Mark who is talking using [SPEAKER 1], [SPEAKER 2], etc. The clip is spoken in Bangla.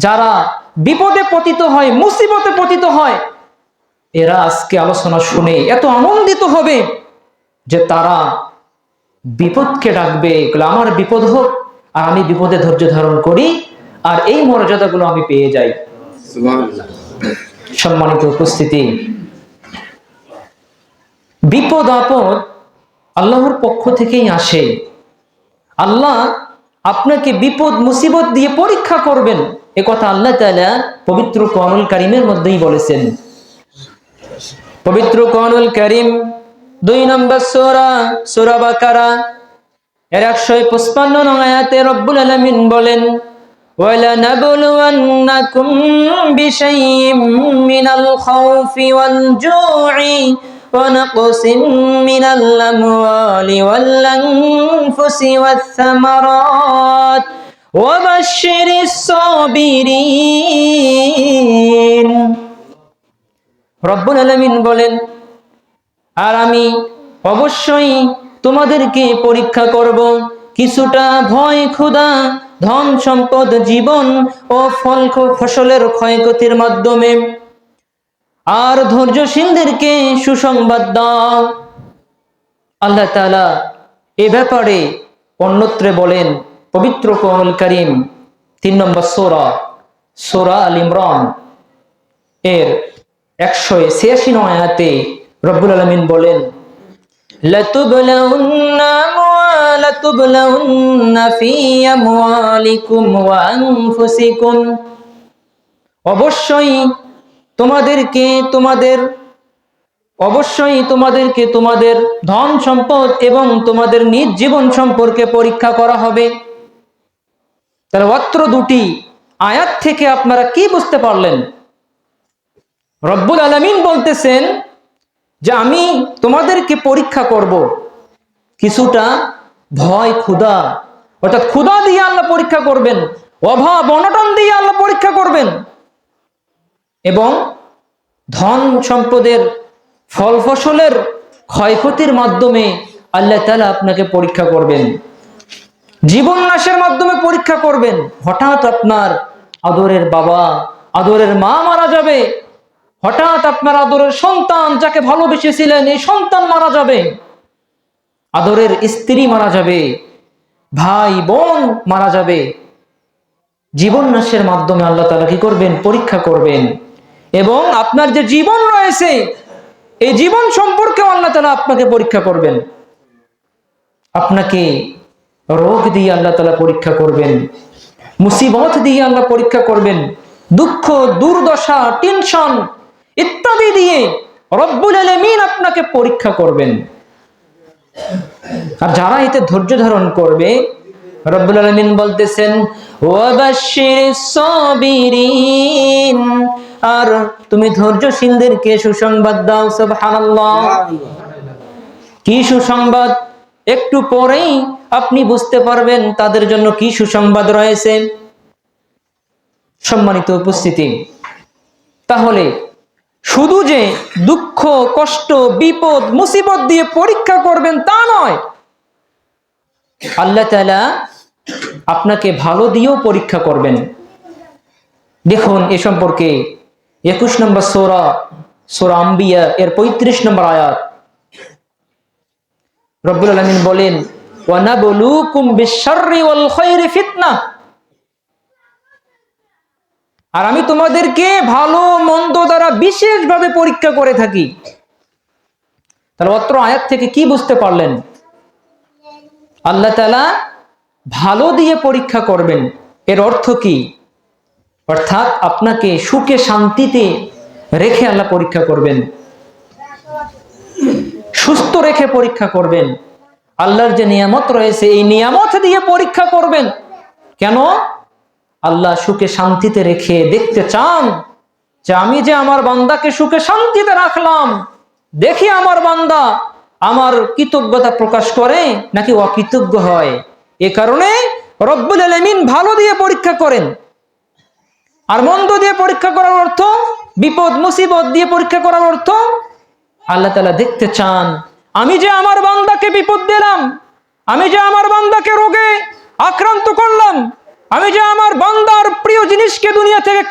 [SPEAKER 1] যারা বিপদে পতিত হয়, মুসিবতে পতিত হয়, এরা আজকে আলোচনা শুনে এত আনন্দিত হবে যে তারা বিপদকে ডাকবে, আমার বিপদ হোক আর আমি বিপদে ধৈর্য ধারণ করি আর এই মর্যাদাগুলো আমি পেয়ে যাই। সুবহানাল্লাহ। সম্মানিত উপস্থিতি, বিপদ আপদ আল্লাহর পক্ষ থেকেই আসে। আল্লাহ আপনাকে বিপদ মুসিবত দিয়ে পরীক্ষা করবেন, এ কথা আল্লাহ তাআলা পবিত্র কোরআনুল কারীমের মধ্যেই বলেছেন। পবিত্র কোরআনুল কারীম 2 নম্বর সূরা, সূরা বাকারা এর 155 নং আয়াতে রব্বুল আলামিন বলেন, ওয়ালানাবলুওয়ান্নাকুম বিশাইইম মিনাল খাউফি ওয়াল জু'i ওয়া নাকসিম মিনাল আমওয়ালি ওয়াল আনফুসি ওয়াস সামারাত ওয়া বাশশিরিস সাবিরিন। রব্বুল আলামিন বলেন, আর আমি অবশ্যই তোমাদেরকে পরীক্ষা করব কিছুটা ভয়, ক্ষুধা, ধন সম্পদ, জীবন ও ফসলের ক্ষয়ক্ষতির মাধ্যমে, আর ধৈর্যশীলদেরকে সুসংবাদ দাও। আল্লাহ তাআলা এ ব্যাপারে অন্যত্রে বলেন পবিত্র কোরআনুল কারীম 3 নম্বর সূরা, সূরা আল ইমরান এর 186 নং আয়াতে রব্বুল আলামিন বলেন, লাতুবলাউন্না ফি আমওয়ালিকুম ওয়া আনফুসিকুম, অবশ্যই তোমাদেরকে তোমাদের ধন সম্পদ এবং তোমাদের নিজ জীবন সম্পর্কে পরীক্ষা করা হবে। তাহলে অত্র দুটি আয়াত থেকে আপনারা কি বুঝতে পারলেন? রব্বুল আলামিন বলতেছেন যে আমি তোমাদেরকে পরীক্ষা করব কিছুটা ভয়, ক্ষুধা, অর্থাৎ ক্ষুধা দিয়ে আল্লাহ পরীক্ষা করবেন, অভাব অনটন দিয়ে আল্লাহ পরীক্ষা করবেন, এবং ধন সম্পদের ফল ফসলের ক্ষয়ক্ষতির মাধ্যমে আল্লাহ তাআলা আপনাকে পরীক্ষা করবেন, জীবন নাশের মাধ্যমে পরীক্ষা করবেন। হঠাৎ আপনার আদরের বাবা, আদরের মা মারা যাবে, হঠাৎ আপনার আদরের সন্তান যাকে ভালোবেসেছিলেন এই সন্তান মারা যাবে, আদরের স্ত্রী মারা যাবে, ভাই বোন মারা যাবে। জীবন নাশের মাধ্যমে আল্লাহ তাআলা কি করবেন? পরীক্ষা করবেন। এবং আপনার যে জীবন রয়েছে এই জীবন সম্পর্কে আল্লাহ তাআলা আপনাকে পরীক্ষা করবেন। আপনাকে রোগ দিয়ে আল্লাহ তাআলা পরীক্ষা করবেন, মুসিবত দিয়ে আল্লাহ পরীক্ষা করবেন, দুঃখ, দুর্দশা, টেনশন ইত্যাদি দিয়ে রব্বুল আলামিন আপনাকে পরীক্ষা করবেন। আর যারা এতে ধৈর্য ধারণ করবে, রব্বুল আলামিন বলতেছেন, ওয়া বাশশিরিস সাবিরিন, আর তুমি ধৈর্যশীলদেরকে সুসংবাদ দাও। সুবহানাল্লাহ। কি সুসংবাদ? একটু পরেই আপনি বুঝতে পারবেন তাদের জন্য কি সুসংবাদ রয়েছে। সম্মানিত উপস্থিতি, তাহলে শুধু যে দুঃখ, কষ্ট, বিপদ, মুসিবত দিয়ে পরীক্ষা করবেন তা নয়, আল্লাহ তাআলা আপনাকে ভালো দিয়েও পরীক্ষা করবেন। দেখুন এ সম্পর্কে 21 নম্বর সূরা, সূরা আম্বিয়া এর 35 নম্বর আয়াত রব্বুল আলামিন বলেন, ওয়া নাবলুকুম বিশ-শাররি ওয়াল খায়রি ফিতনাহ, আর আমি তোমাদেরকে ভালো মন্দ দ্বারা বিশেষভাবে পরীক্ষা করে থাকি। তাহলে অত্র আয়াত থেকে কি বুঝতে পারলেন? আল্লাহ তাআলা ভালো দিয়ে পরীক্ষা করবেন, এর অর্থ কি? অর্থাৎ আপনাকে সুখে শান্তিতে রেখে আল্লাহ পরীক্ষা করবেন, সুস্থ রেখে পরীক্ষা করবেন। আল্লাহর যে নিয়ামত রয়েছে এই নিয়ামত দিয়ে পরীক্ষা করবেন। কেন? আল্লাহ সুখে শান্তিতে রেখে দেখতে চান যে আমি যে আমার বান্দাকে সুখে শান্তিতে রাখলাম, দেখি আমার বান্দা আমার কৃতজ্ঞতা প্রকাশ করে নাকি অকৃতজ্ঞ হয়। এ কারণে রব্বুল আলামিন ভালো দিয়ে পরীক্ষা করেন। আর মন্দ দিয়ে পরীক্ষা করার অর্থ, বিপদ মুসিবত দিয়ে পরীক্ষা করার অর্থ, আল্লাহ তাআলা দেখতে চান আমি যে আমার বান্দাকে বিপদ দিলাম, আমি যে আমার বান্দাকে রোগে আক্রান্ত করলাম, আমি যে আমার বান্দার প্রিয় জিনিসকে দুনিয়া দুনিয়া থেকে